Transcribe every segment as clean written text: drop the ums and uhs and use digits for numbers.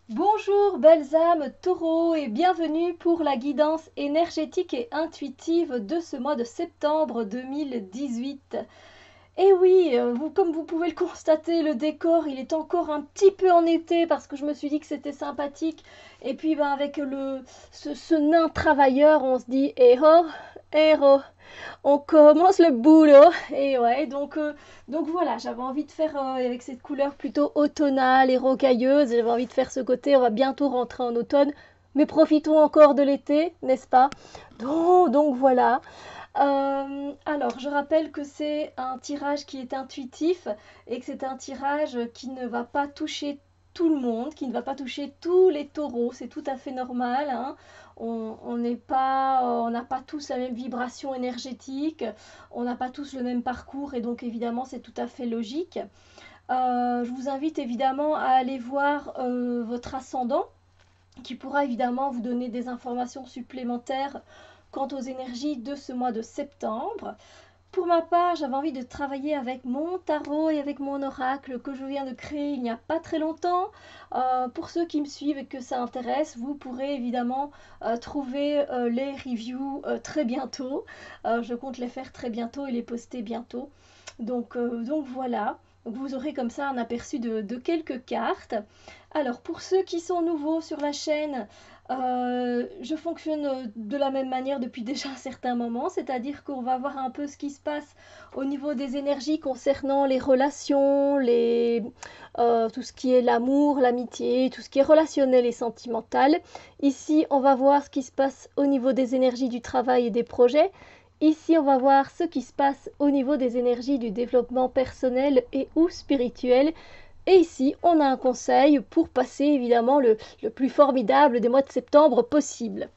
Bonjour belles âmes taureaux et bienvenue pour la guidance énergétique et intuitive de ce mois de septembre 2018. Et oui, comme vous pouvez le constater, le décor il est encore un petit peu en été parce que je me suis dit que c'était sympathique. Et puis ben, avec ce nain travailleur, on se dit eh oh, on commence le boulot. Et ouais, donc voilà, j'avais envie de faire avec cette couleur plutôt automnale et rocailleuse, j'avais envie de faire ce côté, on va bientôt rentrer en automne, mais profitons encore de l'été, n'est-ce pas? Donc voilà. Alors, je rappelle que c'est un tirage qui est intuitif et que c'est un tirage qui ne va pas toucher tout le monde, qui ne va pas toucher tous les taureaux, c'est tout à fait normal, hein. On n'est pas, on n'a pas tous la même vibration énergétique, on n'a pas tous le même parcours et donc évidemment c'est tout à fait logique. Je vous invite évidemment à aller voir votre ascendant qui pourra évidemment vous donner des informations supplémentaires quant aux énergies de ce mois de septembre. Pour ma part, j'avais envie de travailler avec mon tarot et avec mon oracle que je viens de créer il n'y a pas très longtemps. Pour ceux qui me suivent et que ça intéresse, vous pourrez évidemment trouver les reviews très bientôt. Je compte les faire très bientôt et les poster bientôt. Donc voilà. Donc vous aurez comme ça un aperçu de quelques cartes. Alors pour ceux qui sont nouveaux sur la chaîne, je fonctionne de la même manière depuis déjà un certain moment, c'est-à-dire qu'on va voir un peu ce qui se passe au niveau des énergies concernant les relations, tout ce qui est l'amour, l'amitié, tout ce qui est relationnel et sentimental. Ici, on va voir ce qui se passe au niveau des énergies du travail et des projets. Ici, on va voir ce qui se passe au niveau des énergies du développement personnel et ou spirituel. Et ici, on a un conseil pour passer évidemment le plus formidable des mois de septembre possible.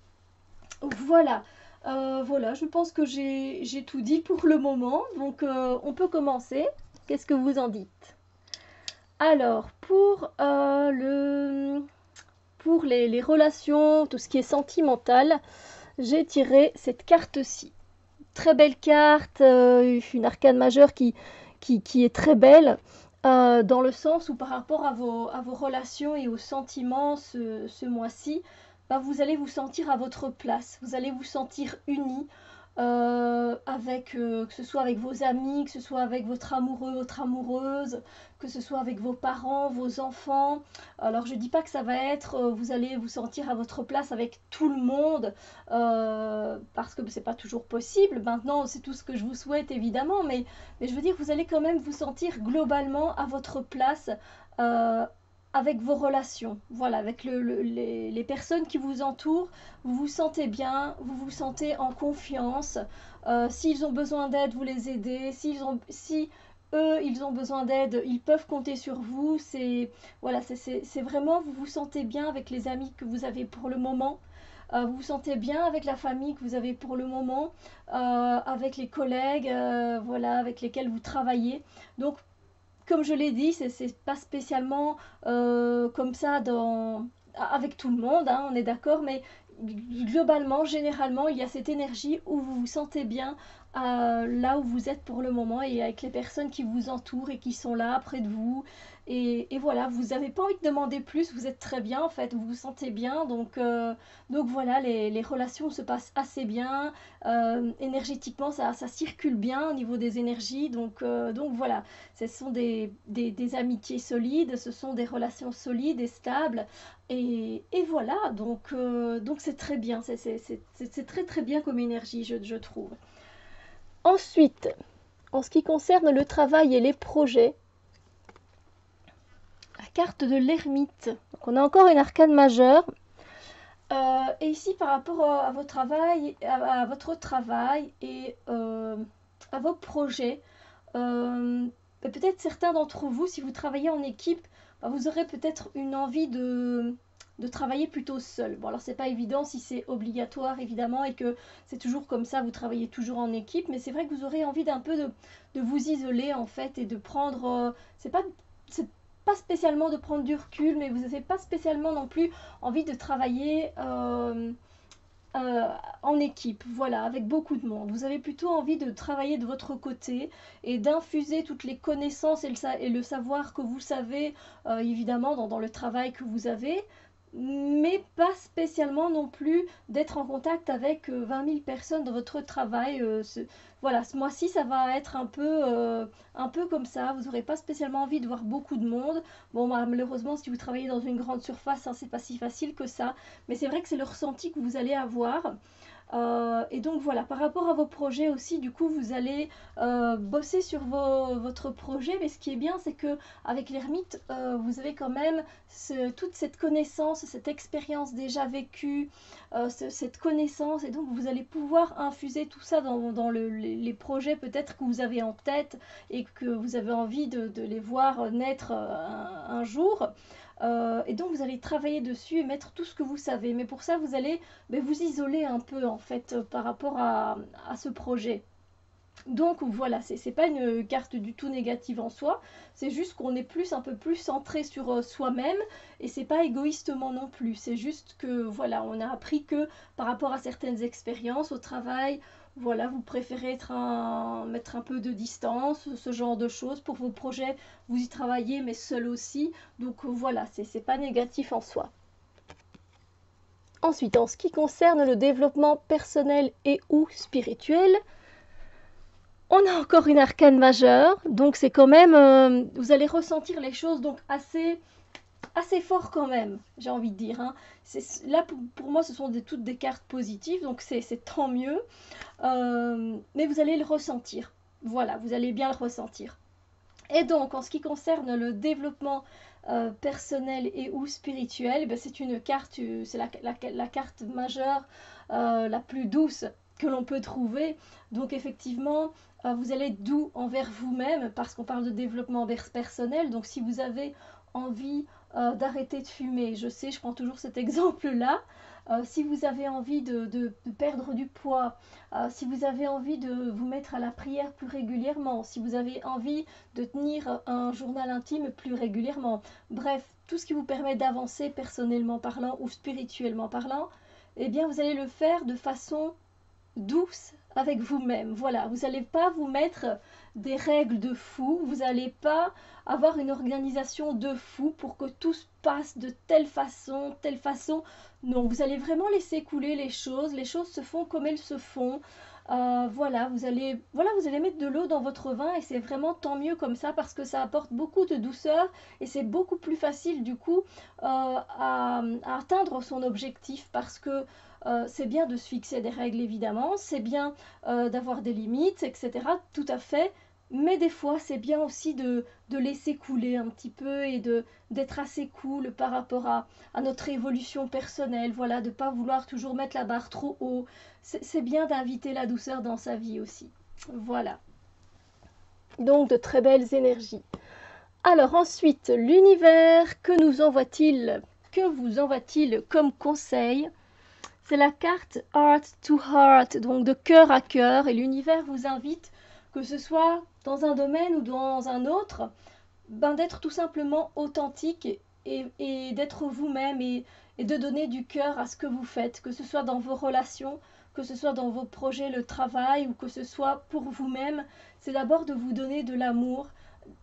Voilà, voilà, je pense que j'ai tout dit pour le moment, donc on peut commencer. Qu'est-ce que vous en dites? Alors, pour les relations, tout ce qui est sentimental, j'ai tiré cette carte-ci. Très belle carte, une arcane majeure qui est très belle, dans le sens où par rapport à vos relations et aux sentiments ce mois-ci, bah, vous allez vous sentir à votre place, vous allez vous sentir unis, que ce soit avec vos amis, que ce soit avec votre amoureux, votre amoureuse, que ce soit avec vos parents, vos enfants. Alors je dis pas que ça va être, vous allez vous sentir à votre place avec tout le monde, parce que c'est pas toujours possible. Maintenant, c'est tout ce que je vous souhaite évidemment, mais je veux dire, vous allez quand même vous sentir globalement à votre place euh, avec vos relations, voilà, avec les personnes qui vous entourent, vous vous sentez bien, vous vous sentez en confiance. S'ils ont besoin d'aide, vous les aidez. Si eux, ils ont besoin d'aide, ils peuvent compter sur vous. C'est voilà, c'est vraiment, vous vous sentez bien avec les amis que vous avez pour le moment. Vous vous sentez bien avec la famille que vous avez pour le moment, avec les collègues, voilà, avec lesquels vous travaillez. Donc, comme je l'ai dit, c'est pas spécialement comme ça avec tout le monde, hein, on est d'accord, mais globalement, généralement, il y a cette énergie où vous vous sentez bien là où vous êtes pour le moment et avec les personnes qui vous entourent et qui sont là près de vous. Et voilà, vous n'avez pas envie de demander plus, vous êtes très bien en fait, vous vous sentez bien. Donc voilà, les relations se passent assez bien. Énergétiquement, ça circule bien au niveau des énergies. Donc voilà, ce sont des amitiés solides, ce sont des relations solides et stables. Et voilà, donc c'est très bien, c'est très très bien comme énergie, je trouve. Ensuite, en ce qui concerne le travail et les projets, la carte de l'ermite. Donc on a encore une arcane majeure. Et ici, par rapport à votre travail, à votre travail et à vos projets, peut-être certains d'entre vous, si vous travaillez en équipe, bah, vous aurez peut-être une envie de travailler plutôt seul. Bon, alors c'est pas évident si c'est obligatoire évidemment et que c'est toujours comme ça, vous travaillez toujours en équipe, mais c'est vrai que vous aurez envie d'un peu de vous isoler en fait et de prendre. C'est pas spécialement de prendre du recul, mais vous n'avez pas spécialement non plus envie de travailler euh, en équipe, voilà, avec beaucoup de monde. Vous avez plutôt envie de travailler de votre côté et d'infuser toutes les connaissances et le savoir que vous savez, évidemment, dans le travail que vous avez, mais pas spécialement non plus d'être en contact avec 20 000 personnes dans votre travail. Voilà, ce mois-ci, ça va être un peu comme ça. Vous n'aurez pas spécialement envie de voir beaucoup de monde. Bon, bah, malheureusement, si vous travaillez dans une grande surface, hein, c'est pas si facile que ça. Mais c'est vrai que c'est le ressenti que vous allez avoir. Et donc voilà, par rapport à vos projets aussi, du coup, vous allez bosser sur votre projet. Mais ce qui est bien, c'est que avec l'ermite, vous avez quand même toute cette connaissance, cette expérience déjà vécue, cette connaissance. Et donc, vous allez pouvoir infuser tout ça dans les projets peut-être que vous avez en tête et que vous avez envie de les voir naître un jour. Et donc vous allez travailler dessus et mettre tout ce que vous savez. Mais pour ça, vous allez vous isoler un peu en fait par rapport à ce projet. Donc voilà, c'est pas une carte du tout négative en soi, c'est juste qu'on est un peu plus centré sur soi-même et c'est pas égoïstement non plus. C'est juste que voilà, on a appris que par rapport à certaines expériences au travail, voilà, vous préférez mettre un peu de distance, ce genre de choses. Pour vos projets, vous y travaillez mais seul aussi. Donc voilà, c'est pas négatif en soi. Ensuite, en ce qui concerne le développement personnel et ou spirituel, on a encore une arcane majeure, donc c'est quand même, vous allez ressentir les choses donc assez fort quand même, j'ai envie de dire. Hein. Là, pour moi, ce sont toutes des cartes positives, donc c'est tant mieux. Mais vous allez le ressentir. Voilà, vous allez bien le ressentir. Et donc, en ce qui concerne le développement personnel et ou spirituel, c'est une carte, c'est la carte majeure la plus douce que l'on peut trouver. Donc effectivement, vous allez être doux envers vous-même parce qu'on parle de développement personnel. Donc si vous avez envie d'arrêter de fumer, je prends toujours cet exemple-là. Si vous avez envie de perdre du poids, si vous avez envie de vous mettre à la prière plus régulièrement, si vous avez envie de tenir un journal intime plus régulièrement, bref, tout ce qui vous permet d'avancer personnellement parlant ou spirituellement parlant, eh bien vous allez le faire de façon douce avec vous-même. Voilà, vous n'allez pas vous mettre des règles de fou, vous n'allez pas avoir une organisation de fou pour que tout se passe de telle façon, telle façon. Non, vous allez vraiment laisser couler les choses se font comme elles se font. Voilà, vous allez mettre de l'eau dans votre vin et c'est vraiment tant mieux comme ça parce que ça apporte beaucoup de douceur et c'est beaucoup plus facile du coup à atteindre son objectif parce que c'est bien de se fixer des règles évidemment, c'est bien d'avoir des limites, etc. Tout à fait, mais des fois c'est bien aussi de laisser couler un petit peu et d'être assez cool par rapport à notre évolution personnelle, voilà, de ne pas vouloir toujours mettre la barre trop haut. C'est bien d'inviter la douceur dans sa vie aussi. Voilà. Donc de très belles énergies. Alors ensuite, l'univers, que vous envoie-t-il comme conseil? C'est la carte Heart to Heart, donc de cœur à cœur, et l'univers vous invite, que ce soit dans un domaine ou dans un autre, d'être tout simplement authentique et d'être vous-même et de donner du cœur à ce que vous faites, que ce soit dans vos relations, que ce soit dans vos projets, le travail ou que ce soit pour vous-même. C'est d'abord de vous donner de l'amour,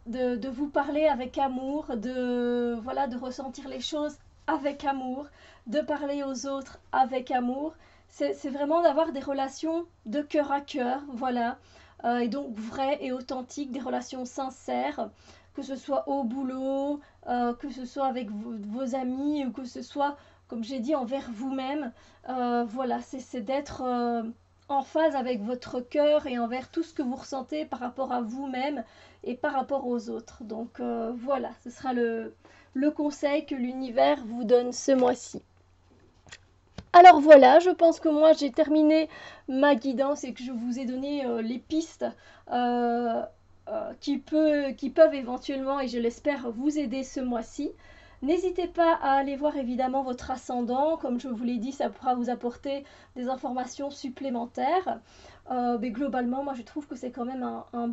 de vous parler avec amour, de ressentir les choses avec amour, de parler aux autres avec amour. C'est vraiment d'avoir des relations de cœur à cœur, voilà. Et donc vraies et authentiques, des relations sincères, que ce soit au boulot, que ce soit avec vos amis, ou que ce soit, comme j'ai dit, envers vous-même. Voilà, c'est d'être en phase avec votre cœur et envers tout ce que vous ressentez par rapport à vous-même et par rapport aux autres. Donc voilà, ce sera le conseil que l'univers vous donne ce mois-ci. Alors voilà, je pense que moi j'ai terminé ma guidance et que je vous ai donné les pistes qui peuvent éventuellement, et je l'espère, vous aider ce mois-ci. N'hésitez pas à aller voir évidemment votre ascendant, comme je vous l'ai dit, ça pourra vous apporter des informations supplémentaires. Mais globalement, moi je trouve que c'est quand même un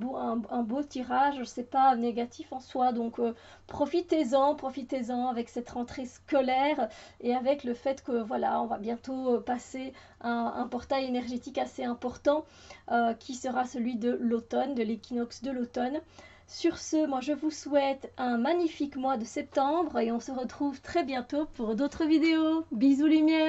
beau tirage, c'est pas négatif en soi, donc profitez-en avec cette rentrée scolaire et avec le fait que voilà, on va bientôt passer un portail énergétique assez important qui sera celui de l'automne, de l'équinoxe de l'automne. Sur ce, moi je vous souhaite un magnifique mois de septembre et on se retrouve très bientôt pour d'autres vidéos. Bisous lumière!